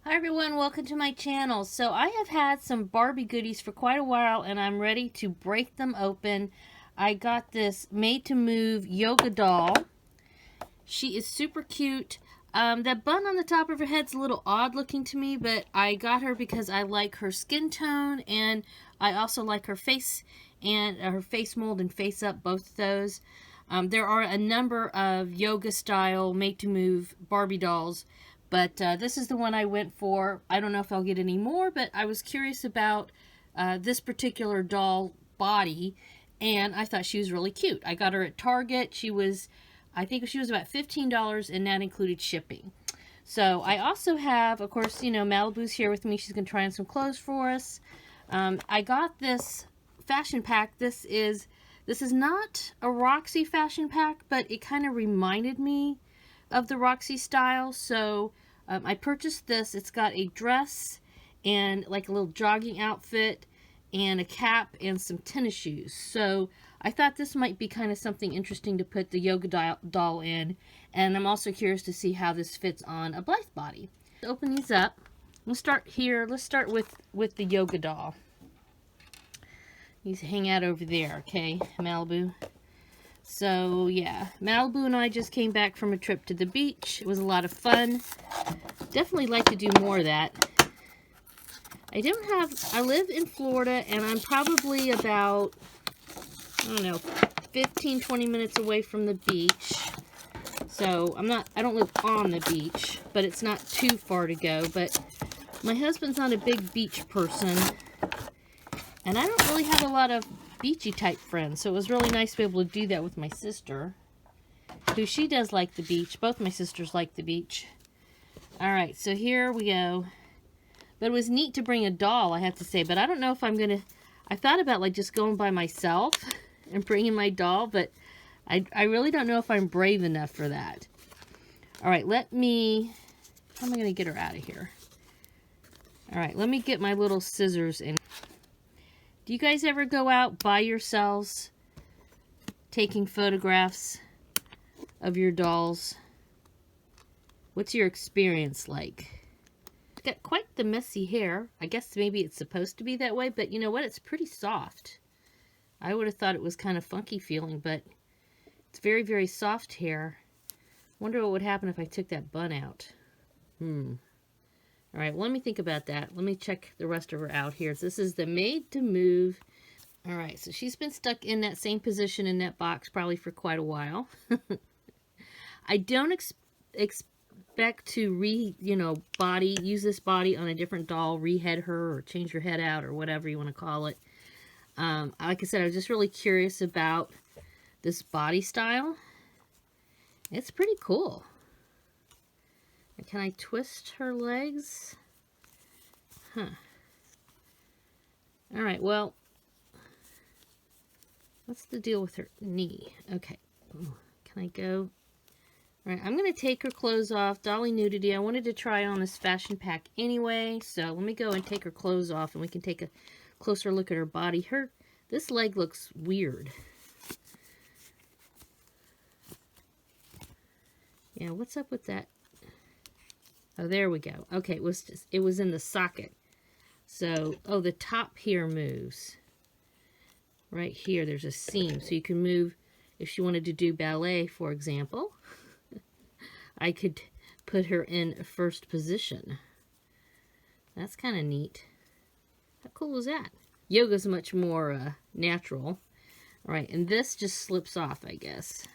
Hi everyone, welcome to my channel. So I have had some Barbie goodies for quite a while and I'm ready to break them open. I got this made to move yoga doll. She is super cute. That bun on the top of her head's a little odd looking to me, but I got her because I like her skin tone and I also like her face and her face mold and face up, both of those. There are a number of yoga style made to move Barbie dolls, but this is the one I went for. I don't know if I'll get any more, but I was curious about this particular doll body and I thought she was really cute. I got her at Target. I think she was about $15 and that included shipping. So I also have, of course, Malibu's here with me. She's going to try on some clothes for us. I got this fashion pack. This is not a Roxy fashion pack, but it kind of reminded me of the Roxy style. So I purchased this. It's got a dress and like a little jogging outfit and a cap and some tennis shoes. So I thought this might be kind of something interesting to put the yoga doll in. And I'm also curious to see how this fits on a Blythe body. Let's open these up. Let's start here. Let's start with the yoga doll. These hang out over there, okay, Malibu? So, yeah, Malibu and I just came back from a trip to the beach. It was a lot of fun. Definitely like to do more of that. I live in Florida, and I'm probably about, I don't know, 15-20 minutes away from the beach. So, I don't live on the beach, but it's not too far to go. But my husband's not a big beach person, and I don't really have a lot of beachy type friends, so it was really nice to be able to do that with my sister, who she does like the beach. Both my sisters like the beach. Alright, so here we go. But it was neat to bring a doll, I have to say, but I don't know if I'm going to... I thought about like just going by myself and bringing my doll, but I really don't know if I'm brave enough for that. Alright, how am I going to get her out of here? Alright, let me get my little scissors in. Do you guys ever go out by yourselves taking photographs of your dolls? What's your experience like? It's got quite the messy hair. I guess maybe it's supposed to be that way, but you know what? It's pretty soft. I would have thought it was kind of funky feeling, but it's very, very soft hair. Wonder what would happen if I took that bun out. Alright, well, let me think about that. Let me check the rest of her out here. So this is the Made to Move. Alright, so she's been stuck in that same position in that box probably for quite a while. I don't expect to use this body on a different doll, rehead her or change her head out or whatever you want to call it. Like I said, I was just really curious about this body style. It's pretty cool. Can I twist her legs? Huh. Alright, well, what's the deal with her knee? Okay. Ooh, can I go? Alright, I'm going to take her clothes off. Dolly Nudity. I wanted to try on this fashion pack anyway, so let me go and take her clothes off and we can take a closer look at her body. This leg looks weird. Yeah, what's up with that? Oh, there we go. Okay, it was in the socket. So, the top here moves. Right here, there's a seam. So you can move, if she wanted to do ballet, for example, I could put her in first position. That's kind of neat. How cool is that? Yoga's much more natural. All right, and this just slips off, I guess.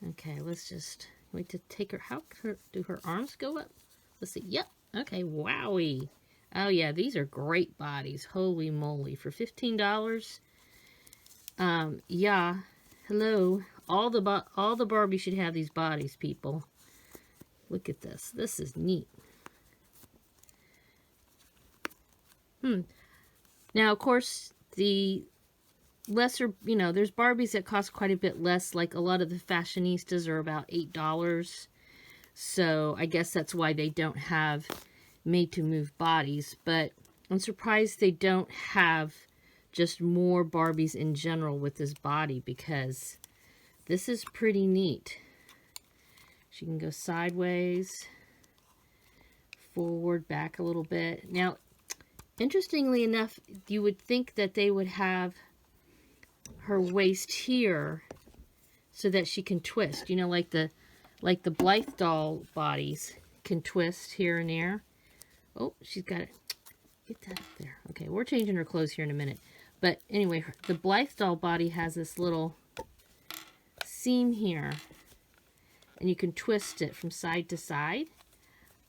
Okay, let's just wait to take her. Do her arms go up? Let's see. Yep. Okay, wowie. Oh yeah, these are great bodies. Holy moly. For $15. Yeah. Hello. All the Barbies should have these bodies, people. Look at this. This is neat. Now, of course, the lesser, there's Barbies that cost quite a bit less. Like a lot of the fashionistas are about $8. So I guess that's why they don't have made to move bodies. But I'm surprised they don't have just more Barbies in general with this body, because this is pretty neat. She can go sideways, forward, back a little bit. Now, interestingly enough, you would think that they would have her waist here so that she can twist. You know, like the Blythe doll bodies can twist here and there. Oh, she's got it. Get that up there. Okay, we're changing her clothes here in a minute. But anyway, the Blythe doll body has this little seam here, and you can twist it from side to side.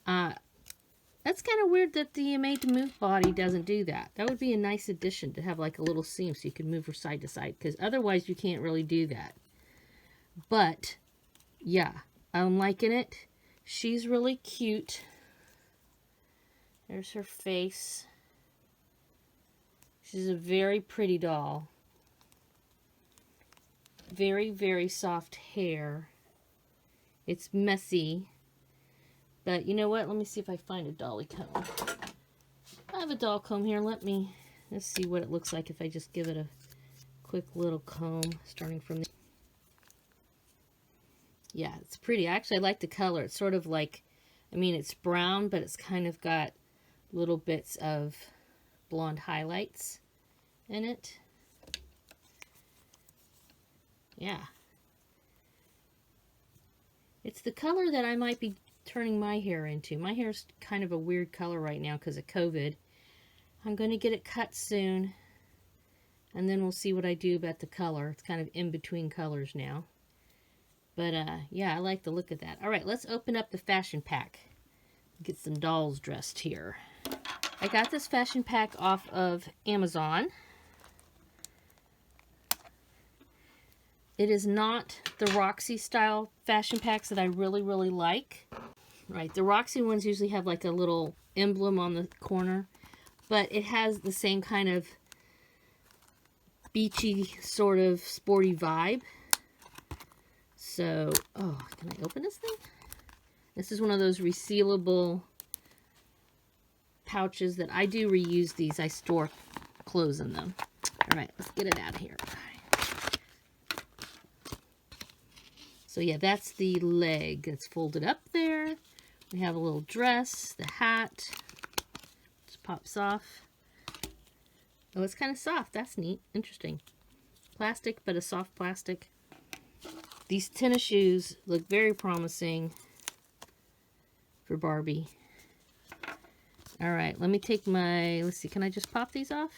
That's kind of weird that the Made to Move body doesn't do that. That would be a nice addition to have like a little seam so you can move her side to side, because otherwise you can't really do that. But yeah, I'm liking it. She's really cute. There's her face. She's a very pretty doll. Very, very soft hair. It's messy. But you know what? Let me see if I find a dolly comb. I have a doll comb here. Let's see what it looks like if I just give it a quick little comb starting from the... Yeah, it's pretty. Actually, I like the color. It's sort of like, I mean, it's brown, but it's kind of got little bits of blonde highlights in it. Yeah. It's the color that I might be turning my hair into. My hair's kind of a weird color right now because of COVID. I'm going to get it cut soon, and then we'll see what I do about the color. It's kind of in between colors now. But yeah, I like the look of that. All right, let's open up the fashion pack. Get some dolls dressed here. I got this fashion pack off of Amazon. It is not the Roxy style fashion packs that I really, really like. Right, the Roxy ones usually have like a little emblem on the corner, but it has the same kind of beachy sort of sporty vibe. So, oh, can I open this thing? This is one of those resealable pouches that I do reuse these. I store clothes in them. All right, let's get it out of here. So yeah, that's the leg. It's folded up there. We have a little dress, the hat. Just pops off. Oh, it's kind of soft. That's neat. Interesting. Plastic, but a soft plastic. These tennis shoes look very promising for Barbie. All right, let me take my, let's see, can I just pop these off?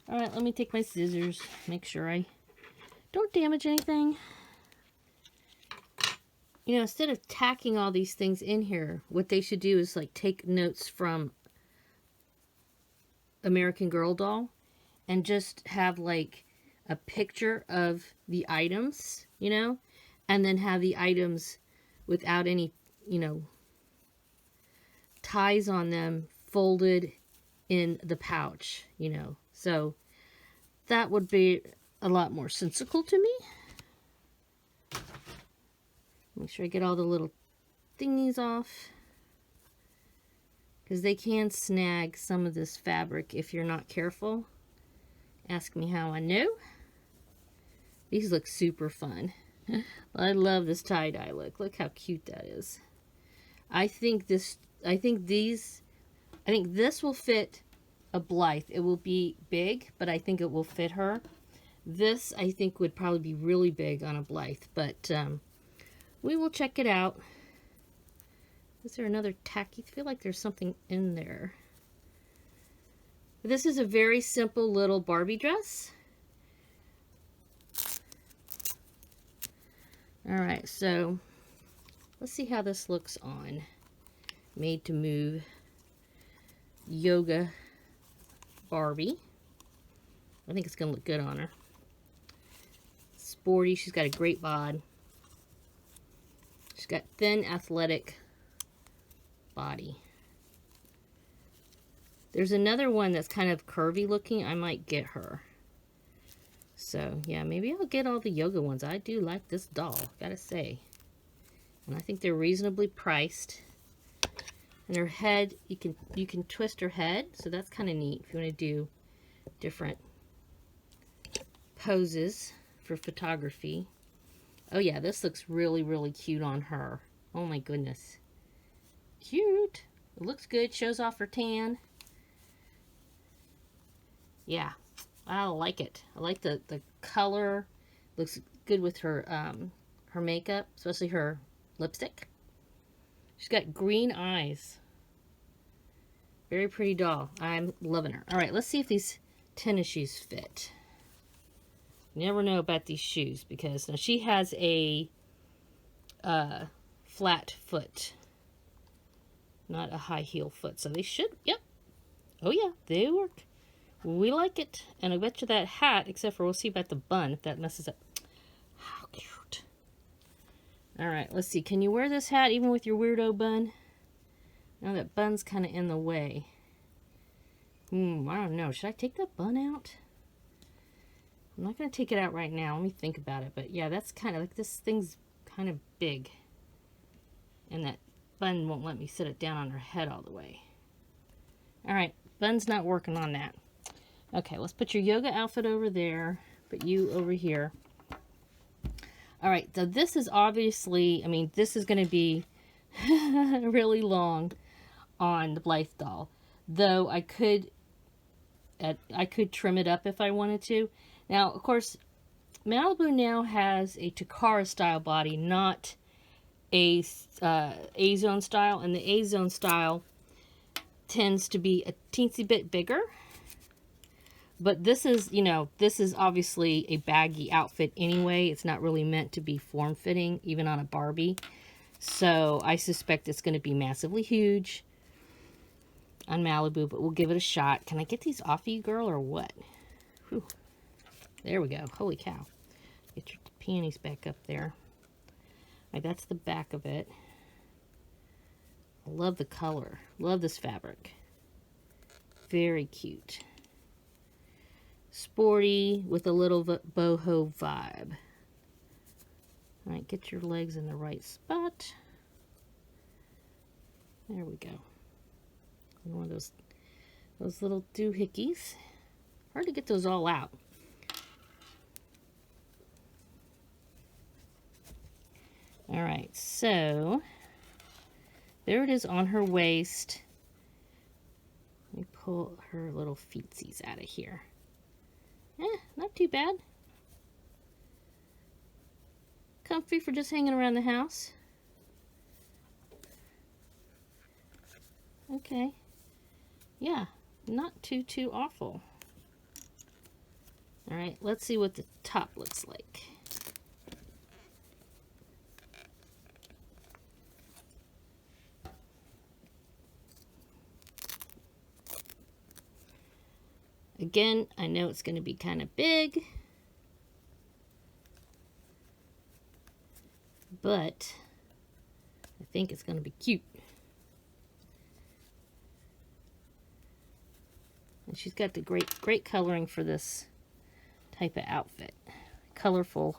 All right, let me take my scissors, make sure I don't damage anything. You know, instead of tacking all these things in here, what they should do is like take notes from American Girl doll and just have like a picture of the items, you know, and then have the items without any, you know, ties on them folded in the pouch, you know. So that would be a lot more sensical to me. Make sure I get all the little thingies off, because they can snag some of this fabric if you're not careful. Ask me how I know. These look super fun. I love this tie-dye look. Look how cute that is. I think this will fit a Blythe. It will be big, but I think it will fit her. This, I think, would probably be really big on a Blythe, but we will check it out. Is there another tacky? I feel like there's something in there. This is a very simple little Barbie dress. Alright, so let's see how this looks on. Made to Move Yoga Barbie. I think it's going to look good on her. Sporty. She's got a great bod. She's got thin, athletic body. There's another one that's kind of curvy looking. I might get her. So, yeah, maybe I'll get all the yoga ones. I do like this doll, gotta say. And I think they're reasonably priced. And her head, you can twist her head, so that's kind of neat if you want to do different poses for photography. Oh yeah, this looks really, really cute on her. Oh my goodness. Cute. It looks good. Shows off her tan. Yeah, I like it. I like the color. Looks good with her her makeup, especially her lipstick. She's got green eyes. Very pretty doll. I'm loving her. All right, let's see if these tennis shoes fit. You never know about these shoes because now she has a flat foot, not a high heel foot. So they should, yep. Oh yeah, they work. We like it. And I bet you that hat, except for we'll see about the bun if that messes up. How cute. All right, let's see. Can you wear this hat even with your weirdo bun? Now that bun's kind of in the way. I don't know. Should I take that bun out? I'm not going to take it out right now. Let me think about it. But yeah, that's kind of like this thing's kind of big. And that bun won't let me sit it down on her head all the way. All right, bun's not working on that. Okay, let's put your yoga outfit over there. Put you over here. All right, so this is obviously, I mean, this is going to be really long on the Blythe doll. Though I could trim it up if I wanted to. Now, of course, Malibu now has a Takara style body, not a A-zone style. And the A-zone style tends to be a teensy bit bigger. But this is, you know, this is obviously a baggy outfit anyway. It's not really meant to be form-fitting, even on a Barbie. So I suspect it's going to be massively huge on Malibu, but we'll give it a shot. Can I get these off you, girl, or what? Whew. There we go. Holy cow. Get your panties back up there. All right, that's the back of it. I love the color. Love this fabric. Very cute. Sporty with a little boho vibe. All right, get your legs in the right spot. There we go. And one of those little doohickeys. Hard to get those all out. All right, so there it is on her waist. Let me pull her little feetsies out of here. Not too bad. Comfy for just hanging around the house. Okay. Yeah, not too awful. All right, let's see what the top looks like. Again, I know it's going to be kind of big, but I think it's going to be cute. And she's got the great coloring for this type of outfit. Colorful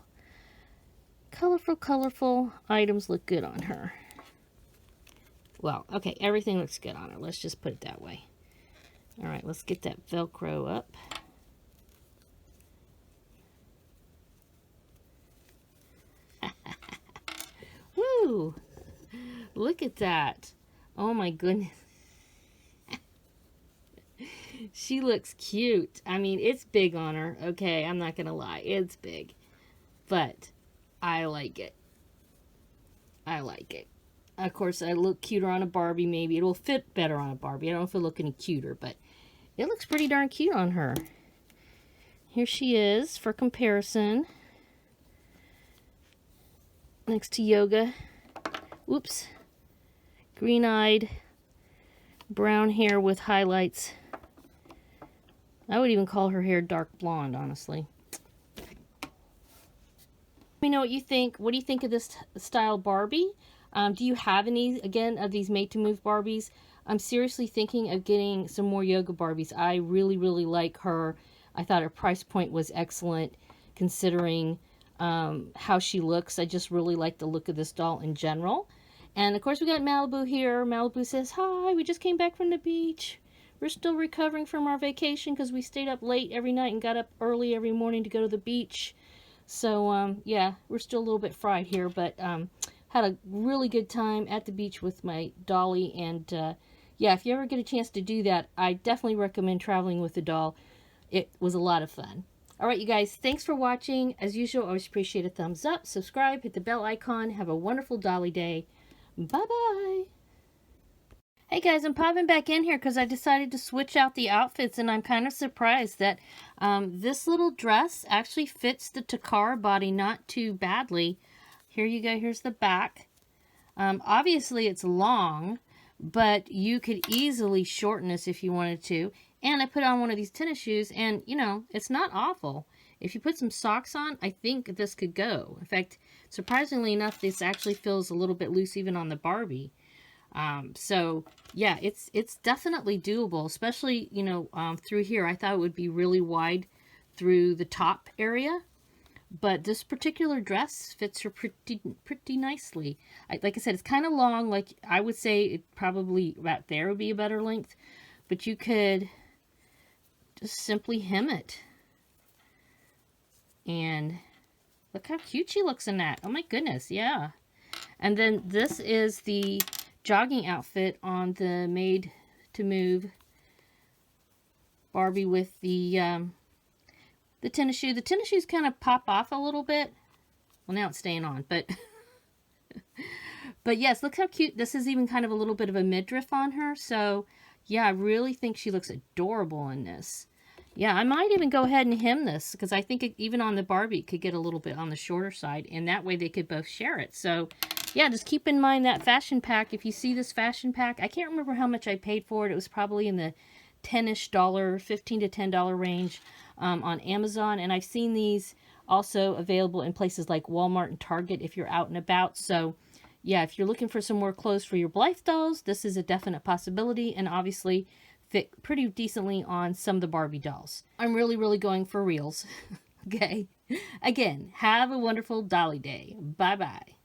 items look good on her. Well, okay, everything looks good on her. Let's just put it that way. All right, let's get that Velcro up. Woo! Look at that. Oh my goodness. She looks cute. I mean, it's big on her. Okay, I'm not going to lie. It's big. But I like it. I like it. Of course, I look cuter on a Barbie, maybe. It'll fit better on a Barbie. I don't know if it'll look any cuter, but it looks pretty darn cute on her. Here she is for comparison. Next to Yoga. Oops. Green-eyed, brown hair with highlights. I would even call her hair dark blonde, honestly. Let me know what you think. What do you think of this style Barbie? Do you have any, again, of these made-to-move Barbies? I'm seriously thinking of getting some more Yoga Barbies. I really like her. I thought her price point was excellent, considering how she looks. I just really like the look of this doll in general. And, of course, we got Malibu here. Malibu says, hi, we just came back from the beach. We're still recovering from our vacation because we stayed up late every night and got up early every morning to go to the beach. So, yeah, we're still a little bit fried here, but had a really good time at the beach with my dolly, and yeah, if you ever get a chance to do that, I definitely recommend traveling with a doll. It was a lot of fun. All right, you guys, thanks for watching. As usual, always appreciate a thumbs up, subscribe, hit the bell icon. Have a wonderful dolly day. Bye-bye. Hey guys, I'm popping back in here because I decided to switch out the outfits, and I'm kind of surprised that this little dress actually fits the Takara body not too badly. Here you go, here's the back. Obviously it's long, but you could easily shorten this if you wanted to. And I put on one of these tennis shoes, and you know, it's not awful. If you put some socks on, I think this could go. In fact, surprisingly enough, this actually feels a little bit loose even on the Barbie. So yeah, it's definitely doable, especially, you know, through here. I thought it would be really wide through the top area, but this particular dress fits her pretty nicely. Like I said, it's kind of long. Like I would say it probably about there would be a better length, but you could just simply hem it. And look how cute she looks in that. Oh my goodness, yeah. And then this is the jogging outfit on the Made to Move Barbie with the tennis shoe. The tennis shoes kind of pop off a little bit. Well, now it's staying on, but but yes, look how cute. This is even kind of a little bit of a midriff on her. So yeah, I really think she looks adorable in this. Yeah, I might even go ahead and hem this, because I think even on the Barbie it could get a little bit on the shorter side, and that way they could both share it. So yeah, just keep in mind that fashion pack. If you see this fashion pack, I can't remember how much I paid for it. It was probably in the $10-ish, $15 to $10 range on Amazon. And I've seen these also available in places like Walmart and Target if you're out and about. So yeah, if you're looking for some more clothes for your Blythe dolls, this is a definite possibility, and obviously fit pretty decently on some of the Barbie dolls. I'm really going for reals. Okay. Again, have a wonderful dolly day. Bye-bye.